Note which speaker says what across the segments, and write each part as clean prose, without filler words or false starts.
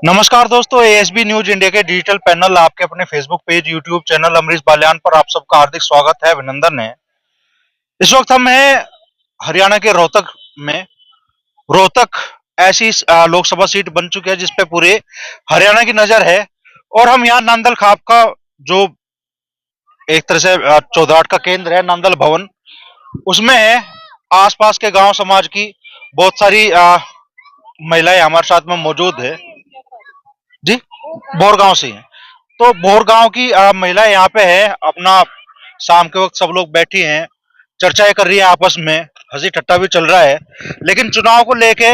Speaker 1: नमस्कार दोस्तों, ASB news India के डिजिटल पैनल आपके अपने Facebook page, YouTube channel Amrish Baliyan पर आप सबका हार्दिक स्वागत है, अभिनंदन है। इस वक्त हम हैं हरियाणा के रोहतक में। रोहतक ऐसी लोकसभा सीट बन चुकी है जिसपे पूरे हरियाणा की नजर है और हम यहाँ नांदल खाप का जो एक तरह से चौधाट का केंद्र है, नांदल भवन, उसमें है। आसपास के गांव समाज की बहुत सारी महिलाएं हमारे साथ में मौजूद है जी। बोरगांव से हैं। तो बोरगांव की महिलाएं यहाँ पे है। अपना शाम के वक्त सब लोग बैठी हैं, चर्चाएं कर रही है आपस में, हंसी ठट्टा भी चल रहा है। लेकिन चुनाव को लेके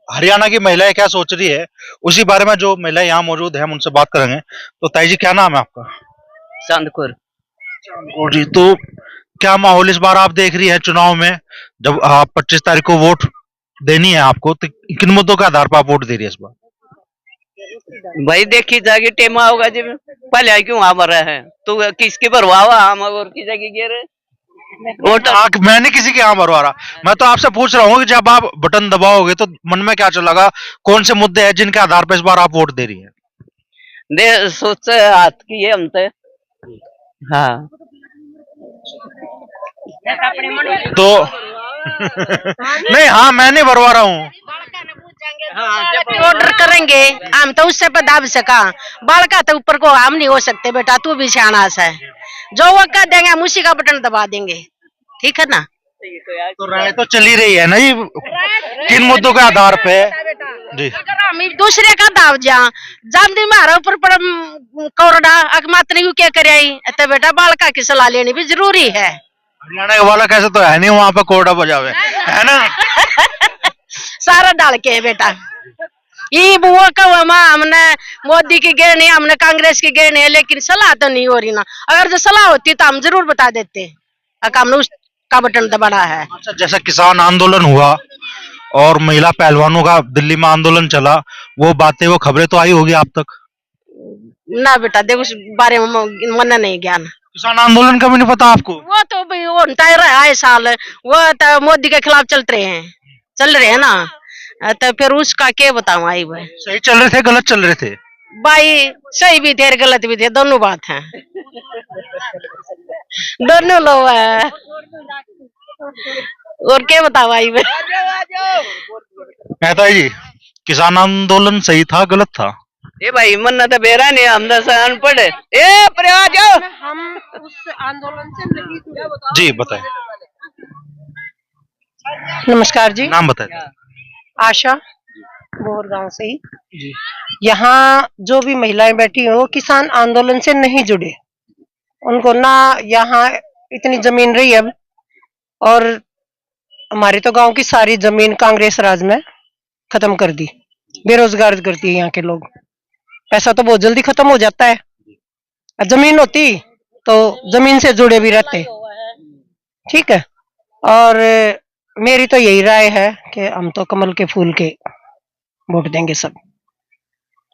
Speaker 1: हरियाणा की महिलाएं क्या सोच रही है, उसी बारे में जो महिलाएं यहाँ मौजूद है हम उनसे बात करेंगे। तो ताई जी, क्या नाम है आपका?
Speaker 2: चांदपुर।
Speaker 1: चांदपुर जी। तो क्या माहौल इस बार आप देख रही है चुनाव में? जब 25 तारीख को वोट देनी है आपको, तो किन मुद्दों के आधार पर आप वोट दे रही है इस बार?
Speaker 2: भाई देखी जागी टेमा होगा जी, पहले क्यों आ रहा है तो किसके पर वावा हम और की जगह गिर वोट।
Speaker 1: मैंने किसी के यहाँ मरवा रहा। मैं तो आपसे पूछ रहा हूँ कि जब आप बटन दबाओगे तो मन में क्या चलेगा, कौन से मुद्दे हैं जिनके आधार पर इस बार आप वोट दे रही हैं?
Speaker 2: दे सोच हाथ की है हम तो। हाँ
Speaker 1: तो नहीं, हाँ मैं नहीं भरवा रहा हूँ।
Speaker 3: ऑर्डर करेंगे हम तो उससे पे दाब सका। बालका तो ऊपर को हम नहीं हो सकते बेटा, तू भी सियाना है। जो वो कर देंगे हम उसी का बटन दबा देंगे, ठीक है ना?
Speaker 1: तो राय तो चली रही है ना जी, किन मुद्दों के आधार पे जी?
Speaker 3: अगर हम दूसरे का दाव जा जब दिन मारा ऊपर पर कोरडा अकमात नहीं क्या करे तो बेटा बालका की सलाह लेनी भी जरूरी है।
Speaker 1: हरियाणा के वाला कैसे तो है नहीं वहां पे कोड़ा बजावे, है ना?
Speaker 3: सारा डाल के है बेटा। ये वो कहो हमने मोदी की गेड़ नहीं, हमने कांग्रेस की गेड़ नहीं, लेकिन सलाह तो नहीं हो रही ना। अगर जो सलाह होती तो हम जरूर बता देते। हमने उसका बटन दबाना है।
Speaker 1: अच्छा, जैसा किसान आंदोलन हुआ और महिला पहलवानों का दिल्ली में आंदोलन चला, वो बातें, वो खबरें तो आई होगी आप तक?
Speaker 3: ना बेटा देख, उस बारे में मन नहीं ज्ञान।
Speaker 1: किसान आंदोलन का भी नहीं पता आपको?
Speaker 3: वो तो भाई वो आए साल वो तो मोदी के खिलाफ चल रहे हैं ना। तो फिर उसका क्या बताऊं आई भाई।
Speaker 1: सही चल रहे थे, गलत चल रहे थे?
Speaker 3: भाई सही भी थे और गलत भी थे, दोनों बात है। दोनों लोग है। और क्या बताओ आई भाई।
Speaker 1: कहता है जी, किसान आंदोलन सही था गलत था?
Speaker 2: ए भाई मन तो बेरा नहीं, हम तो अनपढ़। ए प्रया जाओ,
Speaker 3: हम उस आंदोलन से नहीं जुड़े।
Speaker 1: जी बताएं।
Speaker 3: नमस्कार जी,
Speaker 1: नाम बताएं।
Speaker 3: आशा, बोरगांव से ही जी। यहाँ जो भी महिलाएं बैठी हैं वो किसान आंदोलन से नहीं जुड़े। उनको ना यहाँ इतनी जमीन रही अब, और हमारी तो गांव की सारी जमीन कांग्रेस राज में खत्म कर दी, बेरोजगार करती है यहाँ के लोग। पैसा तो बहुत जल्दी खत्म हो जाता है, जमीन होती तो जमीन से जुड़े भी रहते, ठीक है। और मेरी तो यही राय है कि हम तो कमल के फूल के वोट देंगे सब,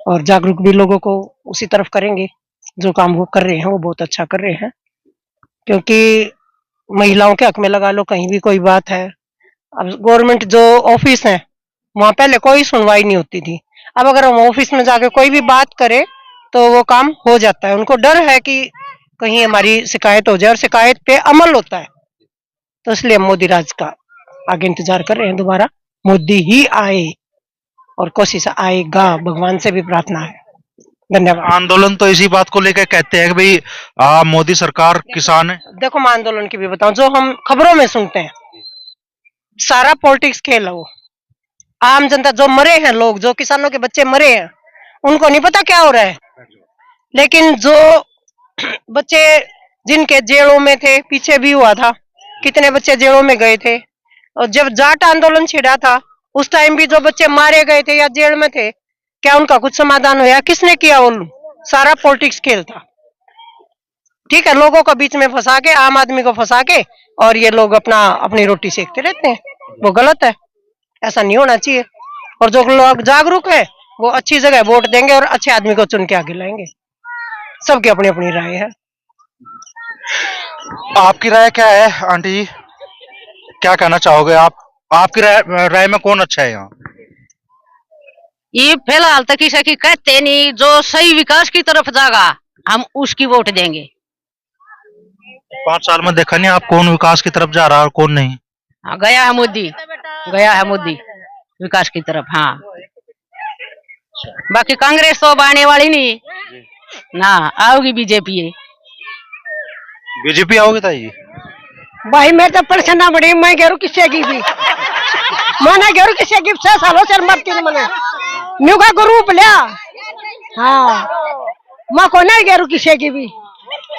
Speaker 3: और जागरूक भी लोगों को उसी तरफ करेंगे। जो काम वो कर रहे हैं वो बहुत अच्छा कर रहे हैं, क्योंकि महिलाओं के हक में लगा लो कहीं भी कोई बात है। अब गवर्नमेंट जो ऑफिस है वहां पहले कोई सुनवाई नहीं होती थी, अब अगर हम ऑफिस में जाके कोई भी बात करें तो वो काम हो जाता है। उनको डर है कि कहीं हमारी शिकायत हो जाए, और शिकायत पे अमल होता है। तो इसलिए हम मोदी राज का आगे इंतजार कर रहे हैं, दोबारा मोदी ही आए, और कोशिश आएगा, भगवान से भी प्रार्थना है। धन्यवाद।
Speaker 1: आंदोलन तो इसी बात को लेकर कहते हैं कि भाई मोदी सरकार किसान है।
Speaker 3: देखो मैं आंदोलन की भी बताऊं, जो हम खबरों में सुनते हैं सारा पॉलिटिक्स खेल है वो। आम जनता जो मरे हैं लोग, जो किसानों के बच्चे मरे हैं, उनको नहीं पता क्या हो रहा है। लेकिन जो बच्चे जिनके जेलों में थे, पीछे भी हुआ था, कितने बच्चे जेलों में गए थे। और जब जाट आंदोलन छिड़ा था उस टाइम भी जो बच्चे मारे गए थे या जेल में थे, क्या उनका कुछ समाधान हुआ? किसने किया? वो सारा पॉलिटिक्स खेल था, ठीक है। लोगों को बीच में फंसा के, आम आदमी को फंसा के, और ये लोग अपनी रोटी सेकते रहते हैं, वो गलत है, ऐसा नहीं होना चाहिए। और जो लोग जागरूक है वो अच्छी जगह वोट देंगे और अच्छे आदमी को चुन के आगे लाएंगे। सबकी अपनी अपनी राय है।
Speaker 1: आपकी राय क्या है आंटी जी, क्या कहना चाहोगे आप? आपकी राय में कौन अच्छा है यहाँ?
Speaker 4: ये फिलहाल तक किसी की कहते नहीं, जो सही विकास की तरफ जाएगा हम उसकी वोट देंगे।
Speaker 1: 5 साल में देखा नहीं आप कौन विकास की तरफ जा रहा है और कौन नहीं।
Speaker 4: हाँ, गया है मोदी विकास की तरफ। हाँ, बाकी कांग्रेस तो अब आने वाली नहीं ना, आओगी बीजेपी।
Speaker 1: बीजेपी आओगे ताई?
Speaker 3: भाई मैं तो परेशान बड़ी, मैं कह किसी की भी मना कह किसी की 6 सालों से मरती नहीं मना न्यू का ग्रुप लिया। हाँ, मैं को नहीं कह किसी की भी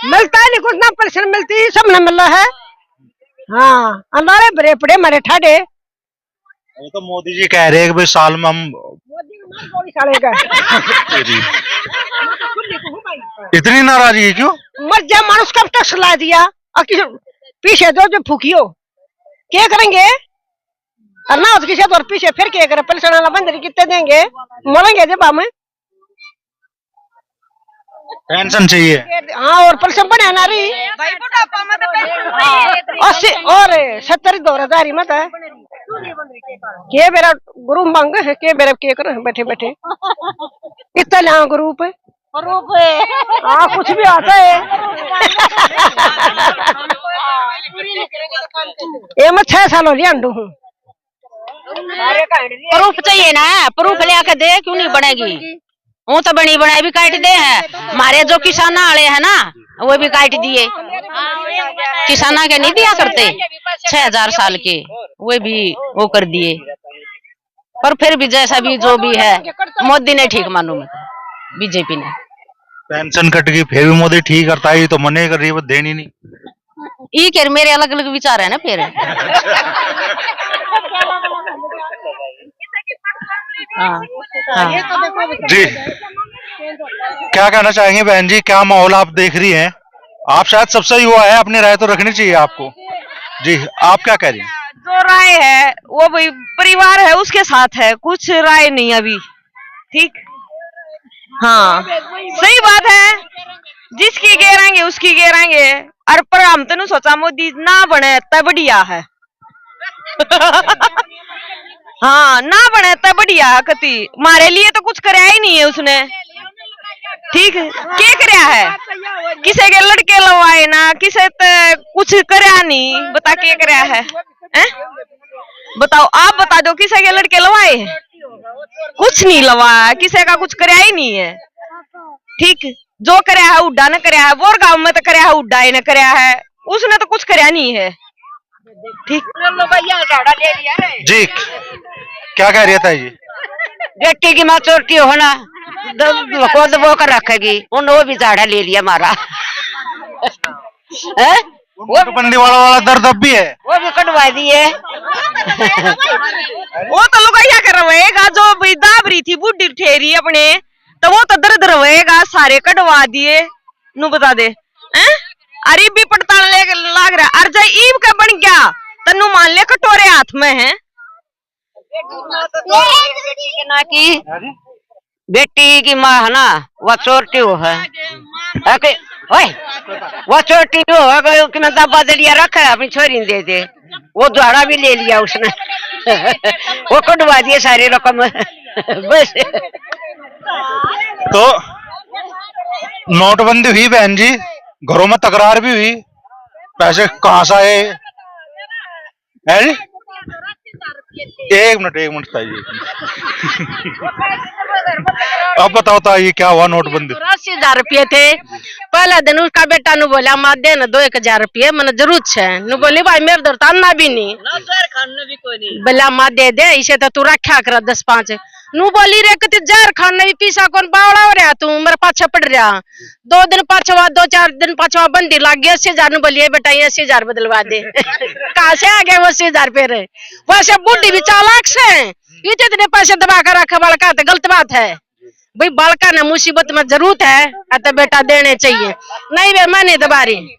Speaker 3: मिलता है नहीं, कुछ ना पेंशन मिलती है, सब न मिल रहा है। हाँ, अंधारे बड़े पड़े मारे ठाडे।
Speaker 1: वो तो मोदी जी कह रहे हैं कि भाई साल में हम इतनी नाराजगी क्यों?
Speaker 3: मर जा मानुस कब टैक्स ला दिया और पीछे दो जो फूकियो क्या करेंगे और ना उसके साथ और पीछे फिर क्या करे, पेंशन वाला बंदरी कितने देंगे, मरेंगे जब हमें
Speaker 1: पेंशन चाहिए।
Speaker 3: हाँ, और पेंशन बने ना रही 80 और 70 2000 मत है के मेरा ग्रुप मांगे है के मेरा के करे बैठे बैठे इतना ला ग्रुप है। हाँ, कुछ भी आता है ये मैं 6 साल हो लिया अंडू हूँ।
Speaker 4: प्रूफ चाहिए ना, प्रूफ ले आके दे, क्यों नहीं बनेगी? वो तो बनी बनाई भी काट दे है। हमारे जो किसान वाले है ना वो भी काट दिए, किसाना के नहीं दिया करते 6000 साल के, वो भी वो कर दिए। पर फिर भी जैसा भी जो भी है मोदी ने ठीक मालूम है, बीजेपी ने।
Speaker 1: पेंशन कट गई फिर भी मोदी ठीक करता है, तो मने कर रही है देनी नहीं।
Speaker 4: ये कह मेरे अलग अलग विचार है ना फिर। हाँ,
Speaker 1: जी, क्या कहना चाहेंगे बहन जी? क्या माहौल आप देख रही हैं? आप शायद सबसे युवा है, अपनी राय तो रखनी चाहिए आपको। जी, आप क्या कह रही हैं?
Speaker 5: जो राय है वो भाई परिवार है उसके साथ है, कुछ राय नहीं अभी। ठीक, हाँ सही बात है, जिसकी गेरांगे उसकी गेरांगे। और पर हम तो सोचा मोदी ना बने तब बढ़िया है। हाँ, ना बने तब बढ़िया है, कति हमारे लिए तो कुछ कराया ही नहीं है उसने। ठीक है, क्या कराया है? किसे के लड़के लवाए ना, किसे तो कुछ कराया नहीं, बता क्या कराया है? बताओ, आप बता दो किसे के लड़के लवाए हैं? कुछ नहीं लवाया, किसी का कुछ कराया ही नहीं है। ठीक, जो कराया है उड्डा ने कराया है, बोर गांव में तो कराया है उड्डा ने कराया है, उसने तो कुछ कराया नहीं है। ठीक,
Speaker 1: जी, क्या कह रही था जी?
Speaker 4: बेटी की माँ चोटी हो ना खुद वो कर रखेगी, उन वो भी झाड़ा ले लिया हमारा।
Speaker 1: वो बंदी वाला दर्द अब भी है,
Speaker 4: वो भी कटवा दिए।
Speaker 5: वो तो लुगाइया कर रहेगा, जो दाब रही थी बुढ़ी ठेरी अपने, तो वो तो दर्द रहेगा, सारे कटवा दिए। नू बता दे, अरे भी पड़ताल लाग रहा, अर जाए ईब का बन गया तनु मान ले कटोरे हाथ में है।
Speaker 4: बेटी की माँ है ना वह चोटी हो है, वो चोटी हो है कि दबा दलिया रखा है, अपनी छोरी दे दे, वो द्वारा भी ले लिया उसने। वो कटवा दिए सारे रकम। बस
Speaker 1: तो नोटबंदी हुई बहन जी, घरों में तकरार भी हुई, पैसे कहां से आए है जी? एक मिनट चाहिए। अब बताओ तो ये क्या हुआ नोटबंदी?
Speaker 4: 80,000 रुपये थे। पहला दिन उसका बेटा नु बोला माँ दे न 2-1,000 रुपये मैंने जरूरत है। नु बोली भाई मेरे दर ताना भी नहीं, बोला माँ दे दे, इसे तो तू रखा कर 10-5। नु बोली रे कति जहर खाने भी पीसा कौन बावड़ा हो रहा तू, मेरे पाछे पड़ रहा। 2 दिन पाछवा 2-4 दिन पाछवा बंदी लाग गई। 80,000 नु बोलिए बेटा 80,000 बदलवा दे। कहाँ से आ गए वो 80,000 रुपये रे? वैसे बुढ़ी भी चालाक से इतने पैसे दबा कर रखे बड़का, तो गलत बात है भाई। बड़का ने मुसीबत में जरूरत है तो बेटा देने चाहिए, नहीं वे मैं नहीं दबा रही।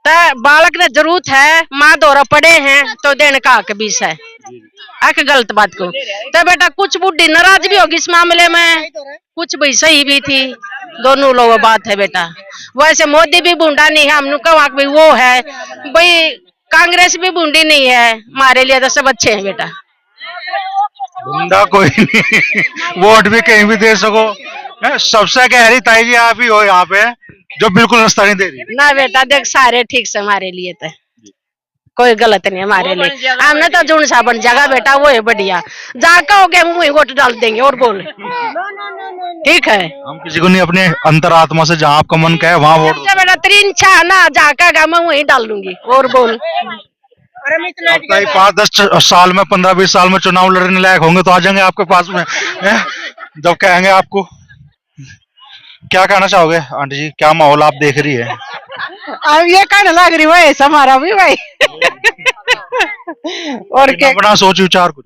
Speaker 4: तो बालक ने जरूरत है, माँ दौरा पड़े हैं तो देने का हक भी है, आके गलत बात को। तो बेटा कुछ बुढ़ी नाराज भी होगी इस मामले में, कुछ भी सही भी थी, दोनों लोगों बात है बेटा। वैसे मोदी भी बूंदा नहीं है, हम कहा भाई वो है भाई, कांग्रेस भी बूंदी नहीं है, हमारे लिए तो सब अच्छे हैं बेटा।
Speaker 1: बंदा कोई नहीं, वोट भी कहीं भी दे सको। सबसे गहरी ताई जी आप ही हो यहाँ पे, जो बिल्कुल रास्ता नहीं दे रही।
Speaker 4: ना बेटा देख सारे ठीक से हमारे लिए तो कोई गलत नहीं हमारे लिए। हमने तो जुन सा बन जाएगा बेटा वो है बढ़िया, जाकर हो गया मुंह वोट डाल देंगे और बोल ठीक है।
Speaker 1: हम किसी को नहीं, अपने अंतरात्मा से जहाँ आपका मन कहे वहाँ वोट दो।
Speaker 4: बेटा 3 ना जाकर मैं वही डाल दूंगी और बोल।
Speaker 1: अब ताई 5-10 साल में, 15-20 साल में चुनाव लड़ने लायक होंगे तो आ जाएंगे आपके पास में, जब कहेंगे आपको। क्या कहना चाहोगे आंटी जी, क्या माहौल आप देख रही है?
Speaker 3: अब ये कहने लग रही भाई हमारा भी भाई और क्या
Speaker 1: अपना सोच विचार कुछ?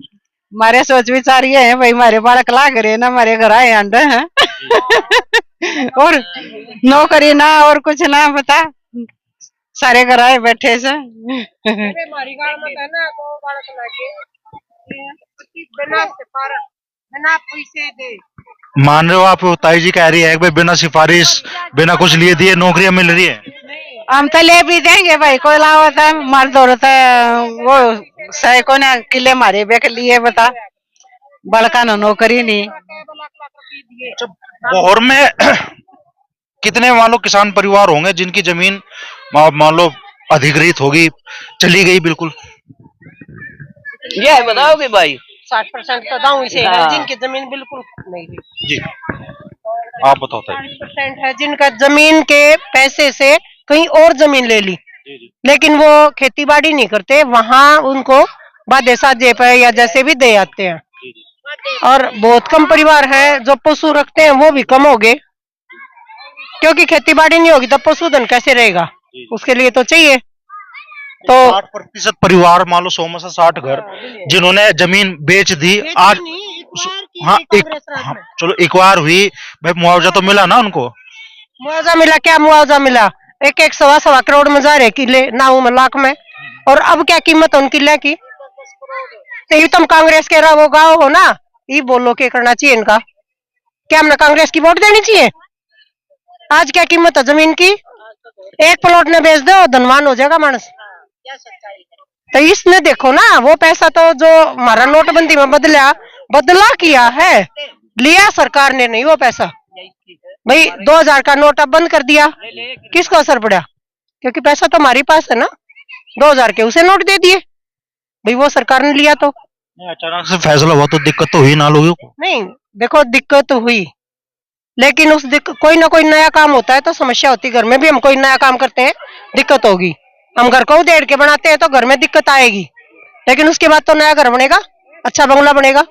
Speaker 3: हमारे सोच विचार ये है भाई, हमारे बालक लाग रहे ना, हमारे घर आए अंडे हैं और नौकरी ना और कुछ ना बता, सारे घर आए बैठे से
Speaker 1: मान रहे हो आप, ताई जी कह रही है कि भाई बिना सिफारिश, बिना कुछ लिए दिए नौकरियां मिल रही है।
Speaker 3: हम तो ले भी देंगे भाई, कोई लावा था मार दौड़ता वो सैको ने किले मारे बेक लिए बता, बड़का ना नौकरी नहीं।
Speaker 1: भोर में कितने मान लो किसान परिवार होंगे जिनकी जमीन मान लो अधिग्रहित होगी, चली गई बिल्कुल?
Speaker 2: ये बताओगे भाई?
Speaker 3: 60% तो गाँव से है जिनकी जमीन बिल्कुल नहीं है।
Speaker 1: जी आप बताओ।
Speaker 3: 40% है जिनका जमीन के पैसे से कहीं और जमीन ले ली, लेकिन वो खेती बाड़ी नहीं करते, वहाँ उनको बादे साजे पे या जैसे भी दे आते हैं। और बहुत कम परिवार है जो पशु रखते हैं, वो भी कम हो गए, क्योंकि खेती बाड़ी नहीं होगी तो पशुधन कैसे रहेगा, उसके लिए तो चाहिए। तो
Speaker 1: 60% परिवार, मान लो 100 में से 60 घर जिन्होंने जमीन बेच दी आज। हाँ चलो एक बार हुई भाई, मुआवजा तो मिला ना उनको?
Speaker 3: मुआवजा मिला, क्या मुआवजा मिला? एक 1.25 करोड़ में जा रहे किले, 9 लाख में, और अब क्या कीमत उन किले की? तो ये तुम कांग्रेस के रहो गाँव हो ना, ये बोलो क्या करना चाहिए इनका? क्या हमने कांग्रेस की वोट देनी चाहिए? आज क्या कीमत है जमीन की? एक प्लॉट ने बेच दो, धनवान हो जाएगा मानस। तो इसने देखो ना, वो पैसा तो जो हमारा नोटबंदी में बदला किया है, लिया सरकार ने नहीं वो पैसा। भाई 2000 का नोट अब बंद कर दिया, किसको असर पड़ा? क्योंकि पैसा तो हमारे पास है ना, 2000 के उसे नोट दे दिए, भाई वो सरकार ने लिया। तो
Speaker 1: अचानक से फैसला हुआ तो दिक्कत तो हुई ना लोगों को? नहीं
Speaker 3: देखो दिक्कत तो हुई, लेकिन उस कोई ना कोई नया काम होता है तो समस्या होती। घर में भी हम कोई नया काम करते हैं, दिक्कत होगी। हम घर को उधेड़ के बनाते हैं तो घर में दिक्कत आएगी, लेकिन उसके बाद तो नया घर बनेगा, अच्छा बंगला बनेगा।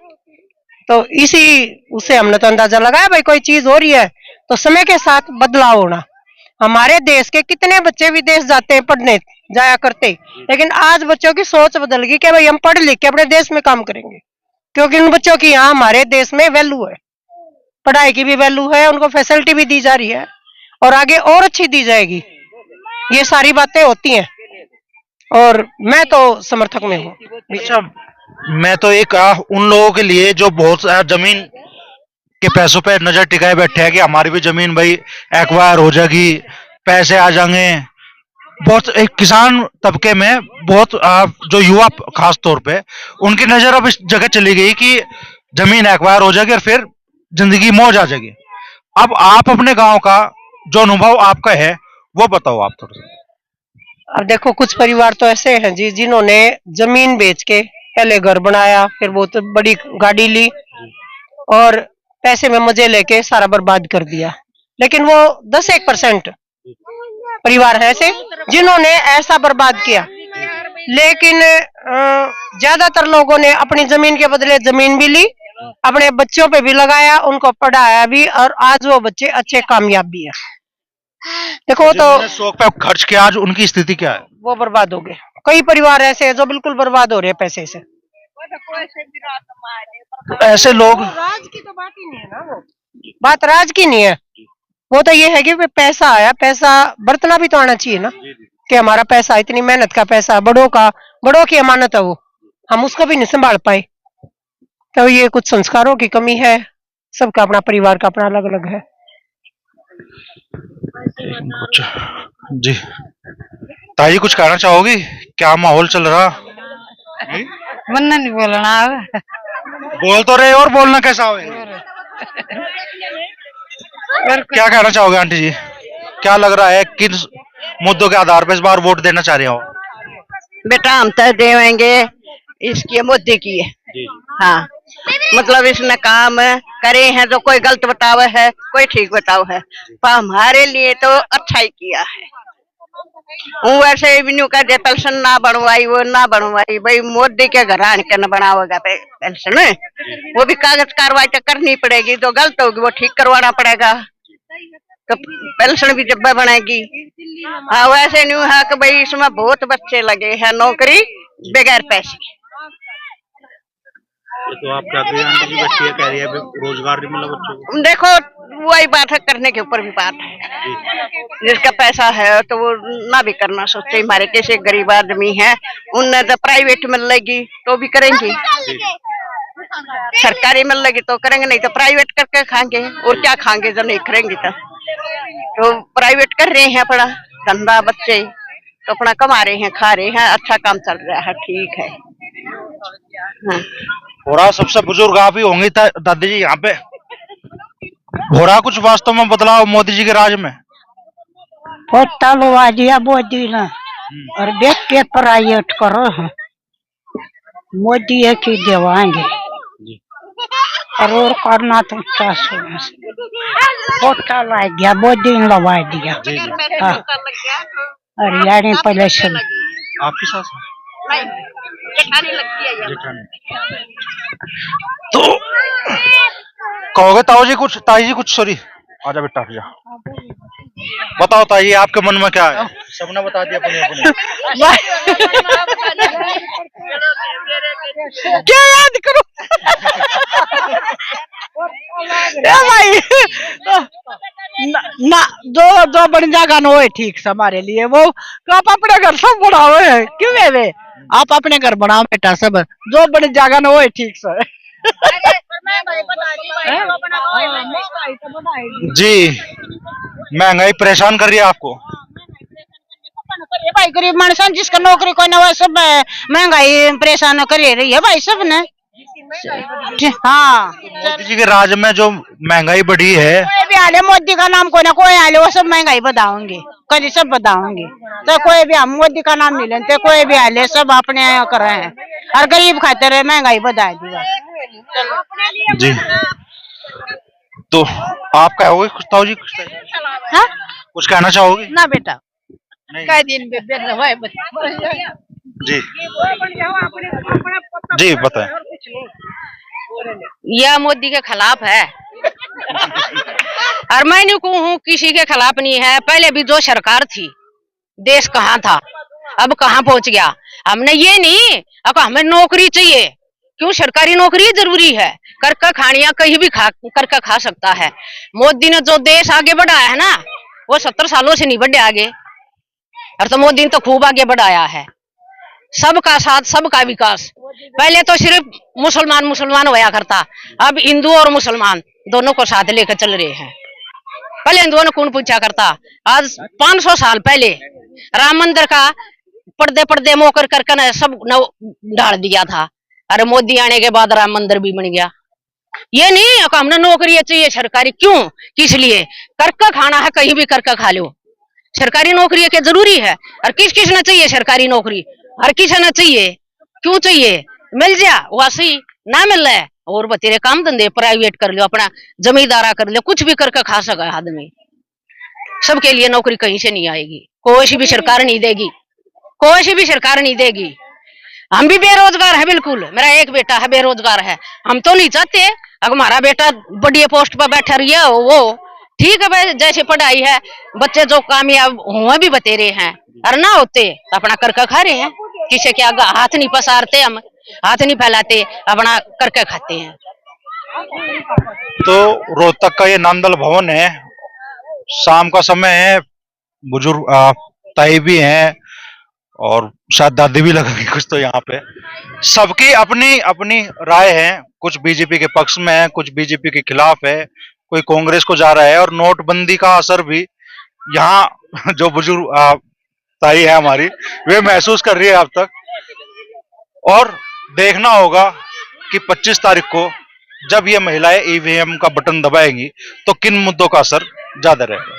Speaker 3: तो इसी उससे हमने तो अंदाजा लगाया भाई कोई चीज हो रही है तो समय के साथ बदलाव होना। हमारे देश के कितने बच्चे विदेश जाते हैं पढ़ने, जाया करते, लेकिन आज बच्चों की सोच बदल गई कि भाई हम पढ़ लिख के अपने देश में काम करेंगे, क्योंकि उन बच्चों की यहाँ हमारे देश में वैल्यू है, पढ़ाई की भी वैल्यू है, उनको फैसिलिटी भी दी जा रही है और आगे और अच्छी दी जाएगी। ये सारी बातें होती हैं और मैं तो समर्थक में हूँ।
Speaker 1: अच्छा, मैं तो एक उन लोगों के लिए जो बहुत जमीन के पैसों पे नजर टिकाए बैठे हैं कि हमारी भी जमीन भाई एक्वायर हो जाएगी, पैसे आ जाएंगे, बहुत एक किसान तबके में बहुत जो युवा खास तौर पे, उनकी नजर अब इस जगह चली गई कि जमीन एक्वायर हो जाएगी और फिर जिंदगी मौज आ जाएगी। अब आप अपने गांव का जो अनुभव आपका है वो बताओ आप थोड़ा सा।
Speaker 3: अब देखो कुछ परिवार तो ऐसे हैं जी जिन्होंने जमीन बेच के पहले घर बनाया, फिर बहुत बड़ी गाड़ी ली और पैसे में मजे लेके सारा बर्बाद कर दिया। लेकिन वो 10-1% परिवार है ऐसे जिन्होंने ऐसा बर्बाद किया। लेकिन ज्यादातर लोगों ने अपनी जमीन के बदले जमीन भी ली, अपने बच्चों पे भी लगाया, उनको पढ़ाया भी, और आज वो बच्चे अच्छे कामयाब भी है। देखो तो
Speaker 1: शौक पे खर्च किया, आज उनकी स्थिति क्या है?
Speaker 3: वो बर्बाद हो गए। कई परिवार ऐसे हैं जो बिल्कुल बर्बाद हो रहे हैं पैसे से।
Speaker 1: ऐसे लोग,
Speaker 3: राज की तो बात ही नहीं है ना, वो बात राज की नहीं है, वो तो ये है कि पैसा आया, पैसा बरतना भी तो आना चाहिए ना, कि हमारा पैसा इतनी मेहनत का पैसा, बड़ों की अमानत है, वो हम उसको भी नहीं संभाल पाए। तो ये कुछ संस्कारों की कमी है, सबका अपना परिवार का अपना अलग अलग है।
Speaker 1: कुछ जी ताई कुछ कहना चाहोगी? क्या माहौल चल रहा?
Speaker 3: मन्ना नहीं बोलना
Speaker 1: बोल तो रहे और बोलना कैसा हो? क्या कहना चाहोगे आंटी जी? क्या लग रहा है किस मुद्दों के आधार पर इस बार वोट देना चाह रहे हो?
Speaker 2: बेटा हम तो देवेंगे इसकी मोदी की है। हाँ, मतलब इसने काम करे हैं, जो कोई गलत बतावे है, कोई ठीक बताओ है, पर हमारे लिए तो अच्छा ही किया है। वो वैसे भी न्यू कर दे पेंशन ना बनवाई, वो ना बनवाई, भाई मोदी के घर आने के न बनावेगा पेंशन, वो भी कागज कार्रवाई तो करनी पड़ेगी, जो गलत होगी वो ठीक करवाना पड़ेगा, तो पेंशन भी जब बनेगी। हाँ, वैसे न्यू है कि भाई इसमें बहुत बच्चे लगे हैं नौकरी बगैर पैसे।
Speaker 1: ये तो आप क्या आंटी जी बच्ची कह रही है रोजगार नहीं मिला बच्चों को।
Speaker 2: देखो वही बात है, करने के ऊपर भी बात है, जिसका पैसा है तो वो ना भी करना सोचे। हमारे कैसे गरीब आदमी है, उन्हें तो प्राइवेट मिल लेगी तो भी करेंगे, सरकारी मिल लेगी तो करेंगे, नहीं तो प्राइवेट करके खाएंगे, और क्या खाएंगे जब नहीं करेंगे तो प्राइवेट कर रहे हैं अपना धंधा, बच्चे तो अपना कमा रहे हैं, खा रहे हैं, अच्छा काम चल रहा है, ठीक है। हाँ।
Speaker 1: हो रहा सबसे बुजुर्ग आप ही होंगी दादी जी यहाँ पे। हो रहा कुछ वास्तव में बदलाव मोदी जी के राज में?
Speaker 3: पोता लगा दिया मोदी ने और देख के प्राइवेट करो है। मोदी है कि देवाएंगे और करना तो क्या सोच, पोता ला गया मोदी ने लगा दिया। हाँ, हरियाणा पहले से
Speaker 1: आपकी सास जेठानी। तो कहोगे ताई जी कुछ सॉरी, आजा बेटा आजा। बताओ ताई आपके मन में क्या है? सबने बता दिया अपने अपने।
Speaker 3: क्या याद करूं? भाई ना जो बन जाएगा ना वो ठीक से हमारे लिए, वो आप अपने घर सब बनाओ है क्यों वे आप अपने घर बनाओ बेटा, सब जो बन जाएगा ना वो ठीक से।
Speaker 1: जी, महंगाई परेशान कर रही है आपको?
Speaker 3: भाई गरीब मानस जिसका नौकरी कोई ना, वो सब महंगाई परेशान कर रही है भाई सब ने। हाँ,
Speaker 1: मोदी जी के राज में जो महंगाई बढ़ी है,
Speaker 3: कोई भी आले मोदी का नाम कोई ना कोई आले, वो सब महंगाई बताओगे, कभी सब बताओगे, तो कोई भी हम मोदी का नाम नहीं लेते, कोई भी आले सब अपने कर रहे हैं, और गरीब खातिर महंगाई बता दी।
Speaker 1: जी तो आप कहोगे कुछ ताऊ जी?
Speaker 3: हाँ?
Speaker 1: कुछ कहना चाहोगे?
Speaker 3: ना बेटा
Speaker 1: नहीं।
Speaker 3: दिन
Speaker 1: जी जी बताएं।
Speaker 4: यह मोदी के खिलाफ है और मैं नहीं कहूँ किसी के खिलाफ नहीं है। पहले भी जो सरकार थी, देश कहाँ था, अब कहाँ पहुंच गया। हमने ये नहीं, अब हमें नौकरी चाहिए, क्यों सरकारी नौकरी जरूरी है, करके खानिया कहीं भी करके खा सकता है। मोदी ने जो देश आगे बढ़ाया है ना, वो 70 सालों से नहीं बढ़े आगे, और तो मोदी ने तो खूब आगे बढ़ाया है। सबका साथ सबका विकास। पहले तो सिर्फ मुसलमान होया करता, अब हिंदू और मुसलमान दोनों को साथ लेकर चल रहे हैं। पहले हिंदुओं ने कौन पूछा करता, आज 500 साल पहले राम मंदिर का पर्दे मोकर करके सब डाल दिया था, अरे मोदी आने के बाद राम मंदिर भी बन गया। ये नहीं हमने नौकरी चाहिए सरकारी, क्यों किस लिए, करके खाना है, कहीं भी करके खा लो। सरकारी नौकरी के जरूरी है, और किस ने चाहिए सरकारी नौकरी, हर किसी ने चाहिए, क्यों चाहिए, मिल जा वासी ना मिल रहा है, और बतेरे काम धंधे प्राइवेट कर लो, अपना जमींदारा कर लो, कुछ भी करके खा सका आदमी। सबके लिए नौकरी कहीं से नहीं आएगी, कोई सी भी सरकार नहीं देगी, कोई सी भी सरकार नहीं देगी। हम भी बेरोजगार है, बिल्कुल। मेरा एक बेटा है बेरोजगार है, हम तो नहीं चाहते अगर हमारा बेटा बड़ी पोस्ट पर बैठा रही वो ठीक है भाई, जैसे पढ़ाई है, बच्चे जो कामयाब हुए भी बतेरे हैं, और ना होते तो अपना करके खा रहे हैं। किसी के आगे हाथ नहीं पसारते, हम हाथ नहीं फैलाते, अपना करके खाते हैं।
Speaker 1: तो रोहतक का ये नांदल भवन है, शाम का समय है, बुजुर्ग ताई भी हैं और शायद दादी भी लगेगी कुछ तो यहाँ पे। सबकी अपनी अपनी राय है, कुछ बीजेपी के पक्ष में है, कुछ बीजेपी के खिलाफ है, कोई कांग्रेस को जा रहा है। और नोटबंदी का असर भी यहाँ जो बुजुर्ग ताई है हमारी, वे महसूस कर रही है अब तक। और देखना होगा कि 25 तारीख को जब ये महिलाएं ईवीएम का बटन दबाएंगी तो किन मुद्दों का असर ज्यादा रहेगा।